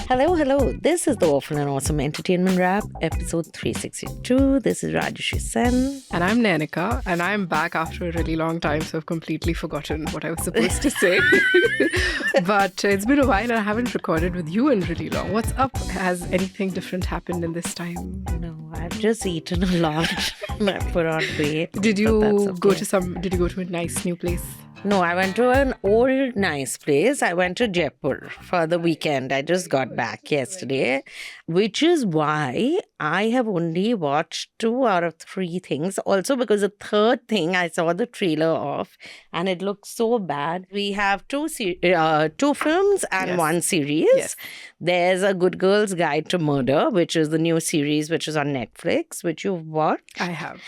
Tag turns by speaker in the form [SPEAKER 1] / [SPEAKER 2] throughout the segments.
[SPEAKER 1] Hello. This is the Awful and Awesome Entertainment Wrap, episode 362. This is Rajyasree.
[SPEAKER 2] And I'm Nainika, and I'm back after a really long time, so I've completely forgotten what I was supposed to say. But it's been a while and I haven't recorded with you in really long. What's up? Has anything different happened in this time?
[SPEAKER 1] No, I've just eaten a lot. I put on weight.
[SPEAKER 2] Did you go to a nice new place?
[SPEAKER 1] No, I went to an old nice place. I went to Jaipur for the weekend. I just got back yesterday, which is why I have only watched 2 out of 3 things. Also because the third thing I saw the trailer of and it looked so bad. We have 2 films and 1 series.
[SPEAKER 2] Yes.
[SPEAKER 1] There's A Good Girl's Guide to Murder, which is the new series which is on Netflix, which you've watched.
[SPEAKER 2] I have.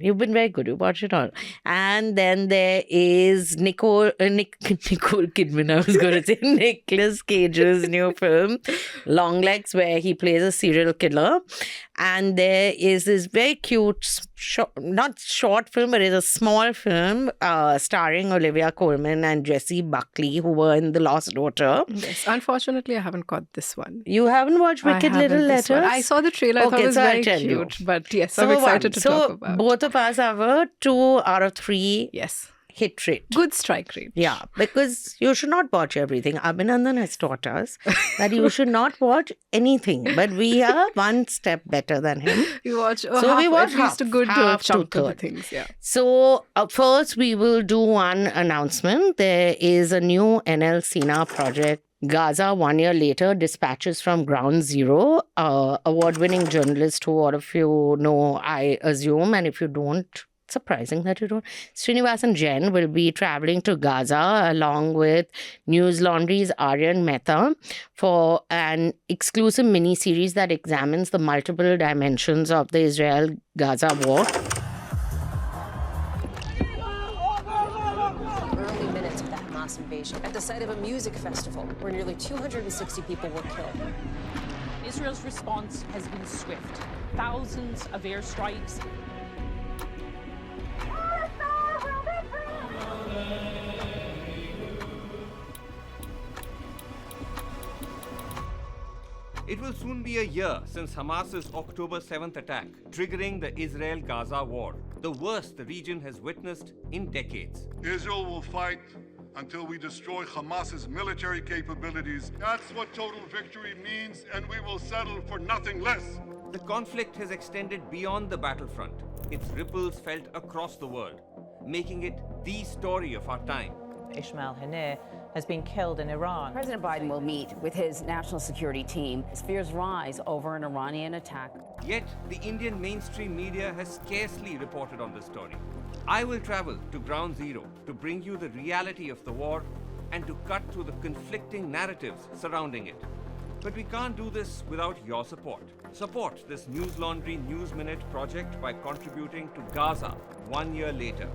[SPEAKER 1] You've been very good. You watch it all. And then there is Nicole Kidman, I was going to say, Nicolas Cage's new film, Longlegs, where he plays a serial killer. And there is this very cute, not short film, but it's a small film starring Olivia Colman and Jessie Buckley, who were in The Lost Daughter.
[SPEAKER 2] Yes. Unfortunately, I haven't got this one.
[SPEAKER 1] You haven't watched Wicked Little Letters?
[SPEAKER 2] I saw the trailer. I thought it was very cute. But yes, I'm excited to talk about.
[SPEAKER 1] Both of us have a 2 out of 3 hit rate.
[SPEAKER 2] Good strike rate.
[SPEAKER 1] Yeah, because you should not watch everything. Abhinandan has taught us that you should not watch anything. But we are one step better than him.
[SPEAKER 2] We watch
[SPEAKER 1] at
[SPEAKER 2] least a good chunk of the things. Yeah.
[SPEAKER 1] So first we will do one announcement. There is a new NL Sina project. Gaza, 1 year later, dispatches from Ground Zero. Award-winning journalist who all of you know, I assume, and if you don't, surprising that you don't. Srinivas and Jen will be traveling to Gaza along with News Laundry's Aryan Mehta for an exclusive mini-series that examines the multiple dimensions of the Israel-Gaza war.
[SPEAKER 3] Early minutes of the Hamas invasion at the site of a music festival where nearly 260 people were killed.
[SPEAKER 4] Israel's response has been swift. Thousands of airstrikes.
[SPEAKER 5] It will soon be a year since Hamas's October 7th attack, triggering the Israel-Gaza war, the worst the region has witnessed in decades.
[SPEAKER 6] Israel will fight until we destroy Hamas's military capabilities. That's what total victory means, and we will settle for nothing less.
[SPEAKER 5] The conflict has extended beyond the battlefront. Its ripples felt across the world, making it the story of our time.
[SPEAKER 7] Ismail Haniyeh has been killed in Iran.
[SPEAKER 3] President Biden will meet with his national security team as fears rise over an Iranian attack.
[SPEAKER 5] Yet, the Indian mainstream media has scarcely reported on this story. I will travel to Ground Zero to bring you the reality of the war and to cut through the conflicting narratives surrounding it. But we can't do this without your support. Support this News Laundry News Minute project by contributing to Gaza 1 year later.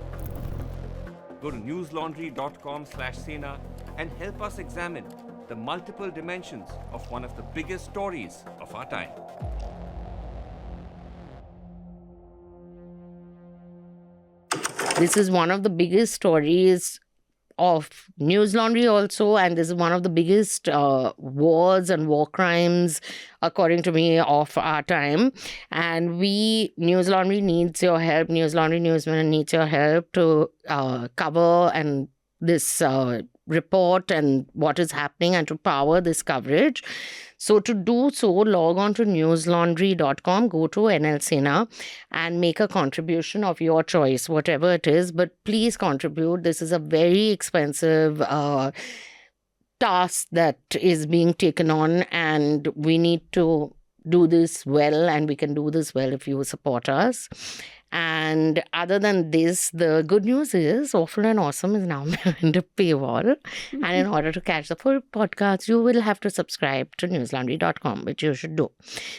[SPEAKER 5] Go to newslaundry.com/Sena and help us examine the multiple dimensions of one of the biggest stories of our time.
[SPEAKER 1] This is one of the biggest stories of News Laundry also, and this is one of the biggest wars and war crimes, according to me, of our time. And News Laundry needs your help. News Laundry Newsman needs your help to cover and this report and what is happening and to power this coverage. So to do so, log on to newslaundry.com, go to NL Sena and make a contribution of your choice, whatever it is. But please contribute. This is a very expensive task that is being taken on, and we need to do this well, and we can do this well if you support us. And other than this, the good news is Awful and Awesome is now behind a paywall. And in order to catch the full podcast, you will have to subscribe to newslaundry.com, which you should do.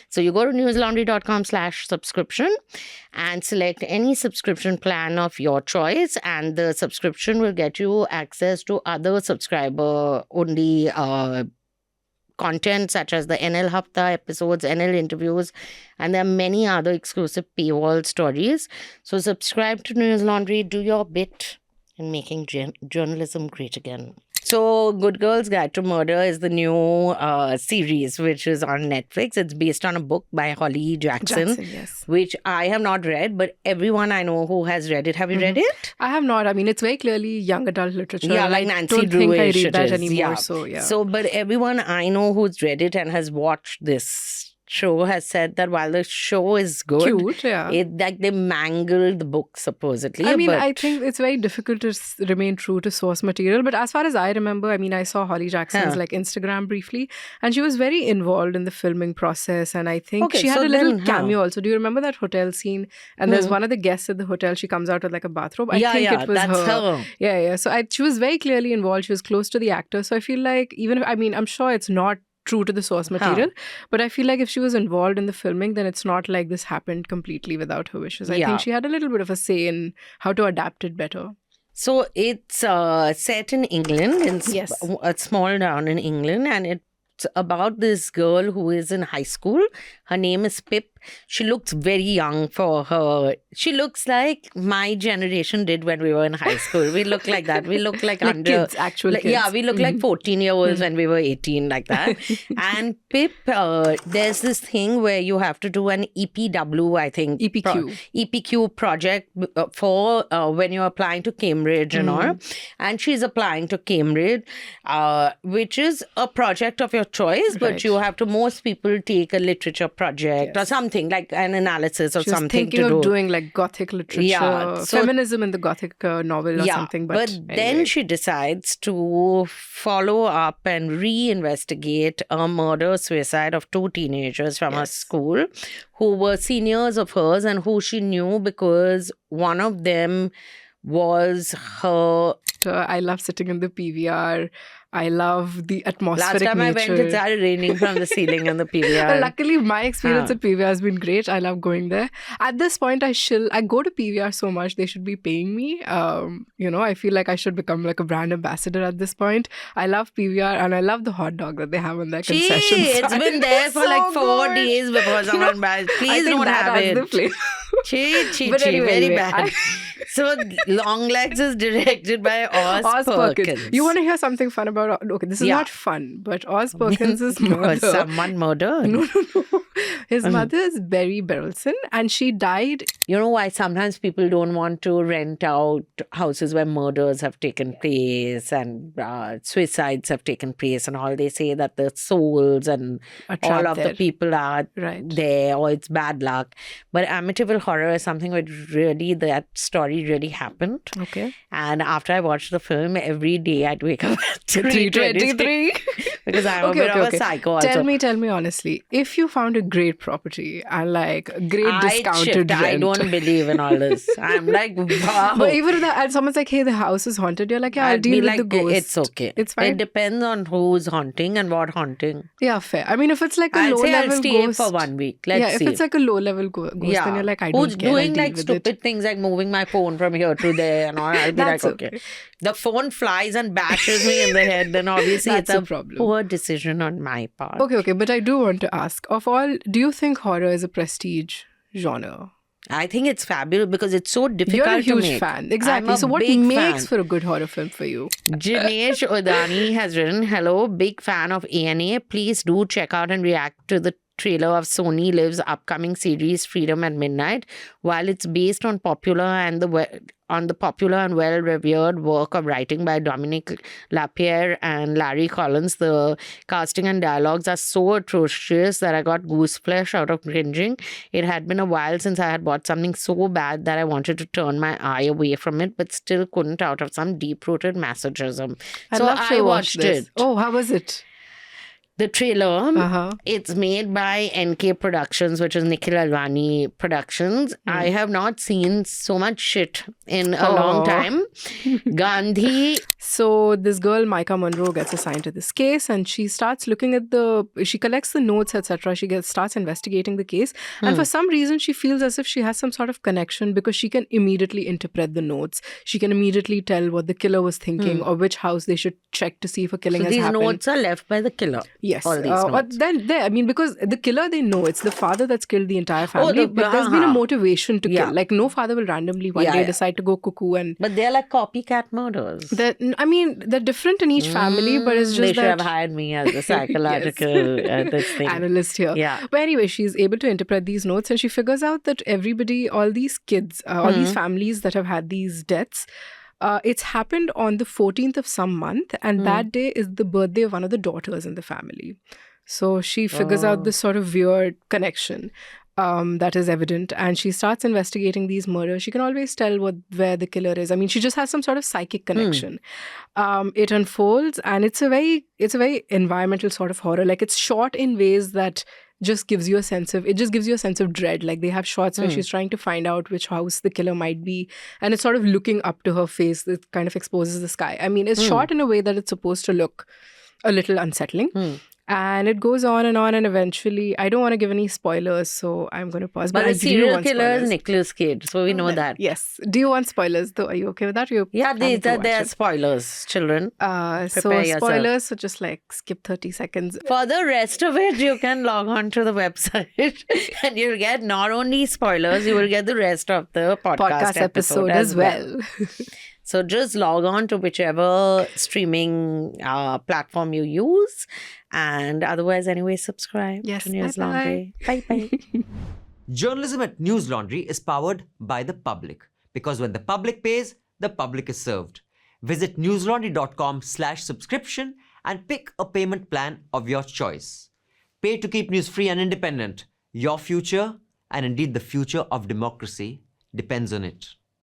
[SPEAKER 1] So you go to newslaundry.com/subscription and select any subscription plan of your choice. And the subscription will get you access to other subscriber-only content such as the NL Hafta episodes, NL interviews, and there are many other exclusive paywall stories. So subscribe to News Laundry, do your bit in making journalism great again. So So, Good Girl's Guide to Murder is the new series, which is on Netflix. It's based on a book by Holly Jackson,
[SPEAKER 2] yes.
[SPEAKER 1] which I have not read, but everyone I know who has read it. Have you read it?
[SPEAKER 2] I have not. I mean, it's very clearly young adult literature.
[SPEAKER 1] Yeah, like
[SPEAKER 2] I
[SPEAKER 1] Nancy
[SPEAKER 2] don't think I
[SPEAKER 1] Drew-ish
[SPEAKER 2] read
[SPEAKER 1] it
[SPEAKER 2] that
[SPEAKER 1] is.
[SPEAKER 2] anymore.
[SPEAKER 1] Yeah.
[SPEAKER 2] So, yeah.
[SPEAKER 1] So, but everyone I know who's read it and has watched this show has said that while the show is good,
[SPEAKER 2] Cute, yeah.
[SPEAKER 1] like they mangled the book supposedly.
[SPEAKER 2] I mean,
[SPEAKER 1] but
[SPEAKER 2] I think it's very difficult to remain true to source material. But as far as I remember, I mean, I saw Holly Jackson's like Instagram briefly, and she was very involved in the filming process. And I think she had a little cameo also. Do you remember that hotel scene? And there's one of the guests at the hotel. She comes out with like a bathrobe. I think it was
[SPEAKER 1] that's her.
[SPEAKER 2] Yeah. So she was very clearly involved. She was close to the actor. So I feel like even if, I mean, I'm sure it's not true to the source material, but I feel like if she was involved in the filming, then it's not like this happened completely without her wishes. I think she had a little bit of a say in how to adapt it better.
[SPEAKER 1] So it's set in England, in a small town in England, and it's about this girl who is in high school. Her name is Pip. She looks very young for her. She looks like my generation did when we were in high school. We look like that. We look like under
[SPEAKER 2] kids, actual kids.
[SPEAKER 1] Yeah, we look like 14-year-olds when we were 18, like that. And Pip, there's this thing where you have to do an EPW, I think. EPQ project for when you're applying to Cambridge and all. And she's applying to Cambridge, which is a project of your choice, but you have to, most people take a literature project or something like an analysis or
[SPEAKER 2] she was
[SPEAKER 1] something
[SPEAKER 2] thinking
[SPEAKER 1] to do.
[SPEAKER 2] Of doing like Gothic literature, feminism in the Gothic novel or something. But anyway.
[SPEAKER 1] Then she decides to follow up and reinvestigate a murder-suicide of 2 teenagers from her school who were seniors of hers and who she knew because one of them was her...
[SPEAKER 2] I love sitting in the PVR. I love the atmospheric
[SPEAKER 1] nature. Last time I went, it started raining from the ceiling in the PVR.
[SPEAKER 2] Well, luckily, my experience at PVR has been great. I love going there. At this point, I go to PVR so much, they should be paying me. I feel like I should become like a brand ambassador at this point. I love PVR and I love the hot dog that they have on their concession
[SPEAKER 1] It's been there for like 4 days before someone buys. Please don't have it. Very bad. So, Longlegs is directed by Oz Perkins.
[SPEAKER 2] You want to hear something fun about... Okay, this is not fun, but Oz Perkins' mother...
[SPEAKER 1] someone murdered?
[SPEAKER 2] No. His mother is Berry Berylson and she died...
[SPEAKER 1] You know why sometimes people don't want to rent out houses where murders have taken place and suicides have taken place and all? They say that the souls and all of the people are there or it's bad luck. But Amityville Horror is something where really that story really happened.
[SPEAKER 2] Okay.
[SPEAKER 1] And after I watched the film, every day I'd wake up at 3:23 because I'm a bit of a psycho also.
[SPEAKER 2] Tell me honestly, if you found a great property and like great discounted rent.
[SPEAKER 1] I don't believe in all this. I'm like, wow.
[SPEAKER 2] But even if someone's like, hey, the house is haunted, you're like, yeah, I'll deal with the ghost.
[SPEAKER 1] It's okay.
[SPEAKER 2] It's fine.
[SPEAKER 1] It depends on who's haunting and what haunting.
[SPEAKER 2] Yeah, fair. I mean, if it's like a low-level
[SPEAKER 1] I'll stay
[SPEAKER 2] ghost.
[SPEAKER 1] for 1 week. Let's see.
[SPEAKER 2] If it's like a low-level ghost, then you're like, I don't
[SPEAKER 1] who's
[SPEAKER 2] care.
[SPEAKER 1] Doing like stupid things like moving my phone from here to there and all, I'll be like, okay. The phone flies and bashes me in the head, then obviously it's a problem. Poor decision on my part.
[SPEAKER 2] Okay, but I do want to ask, of all, do you think horror is a prestige genre?
[SPEAKER 1] I think it's fabulous because it's so difficult to make.
[SPEAKER 2] You're a huge fan. Exactly. So what makes for a good horror film for you?
[SPEAKER 1] Jinesh Odani has written, hello, big fan of ANA. Please do check out and react to the trailer of Sony Live's upcoming series Freedom at Midnight. While it's based on popular and well-revered work of writing by Dominic Lapierre and Larry Collins, the casting and dialogues are so atrocious that I got gooseflesh out of cringing. It had been a while since I had watched something so bad that I wanted to turn my eye away from it, but still couldn't out of some deep-rooted masochism. So I watched it.
[SPEAKER 2] Oh, how was it?
[SPEAKER 1] The trailer, it's made by NK Productions, which is Nikhil Alwani Productions. I have not seen so much shit in a long time. Gandhi.
[SPEAKER 2] So this girl, Micah Monroe, gets assigned to this case and she starts looking at she collects the notes, etc. She starts investigating the case. And for some reason, she feels as if she has some sort of connection because she can immediately interpret the notes. She can immediately tell what the killer was thinking or which house they should check to see if a killing has happened.
[SPEAKER 1] These notes are left by the killer.
[SPEAKER 2] Yes.
[SPEAKER 1] all these notes.
[SPEAKER 2] Because the killer, they know it's the father that's killed the entire family, but there's been a motivation to
[SPEAKER 1] Yeah.
[SPEAKER 2] kill. Like, no father will randomly one day decide to go cuckoo and...
[SPEAKER 1] But they're like copycat murders.
[SPEAKER 2] They're different in each family, but it's just
[SPEAKER 1] they should
[SPEAKER 2] that...
[SPEAKER 1] have hired me as a psychological this thing.
[SPEAKER 2] analyst here.
[SPEAKER 1] Yeah.
[SPEAKER 2] But anyway, she's able to interpret these notes and she figures out that everybody, all these kids, all these families that have had these deaths, it's happened on the 14th of some month, and that day is the birthday of one of the daughters in the family. So she figures out this sort of weird connection that is evident, and she starts investigating these murders. She can always tell where the killer is. I mean, she just has some sort of psychic connection. It unfolds, and it's a very environmental sort of horror. Like, it's shot in ways that just gives you a sense of dread. Like, they have shots where she's trying to find out which house the killer might be, and it's sort of looking up to her face. It kind of exposes the sky. I mean, it's shot in a way that it's supposed to look a little unsettling. And it goes on, and eventually, I don't want to give any spoilers, so I'm going to pause.
[SPEAKER 1] But the serial killer is Nicolas Cage, so we know that.
[SPEAKER 2] Yes. Do you want spoilers, though? Are you okay with that?
[SPEAKER 1] Yeah, there are spoilers, children.
[SPEAKER 2] Spoilers, so just like skip 30 seconds.
[SPEAKER 1] For the rest of it, you can log on to the website and you'll get not only spoilers, you will get the rest of the podcast episode as well. So just log on to whichever streaming platform you use. And otherwise, anyway, subscribe to News Laundry. Bye-bye.
[SPEAKER 8] Journalism at News Laundry is powered by the public. Because when the public pays, the public is served. Visit newslaundry.com/subscription and pick a payment plan of your choice. Pay to keep news free and independent. Your future, and indeed the future of democracy, depends on it.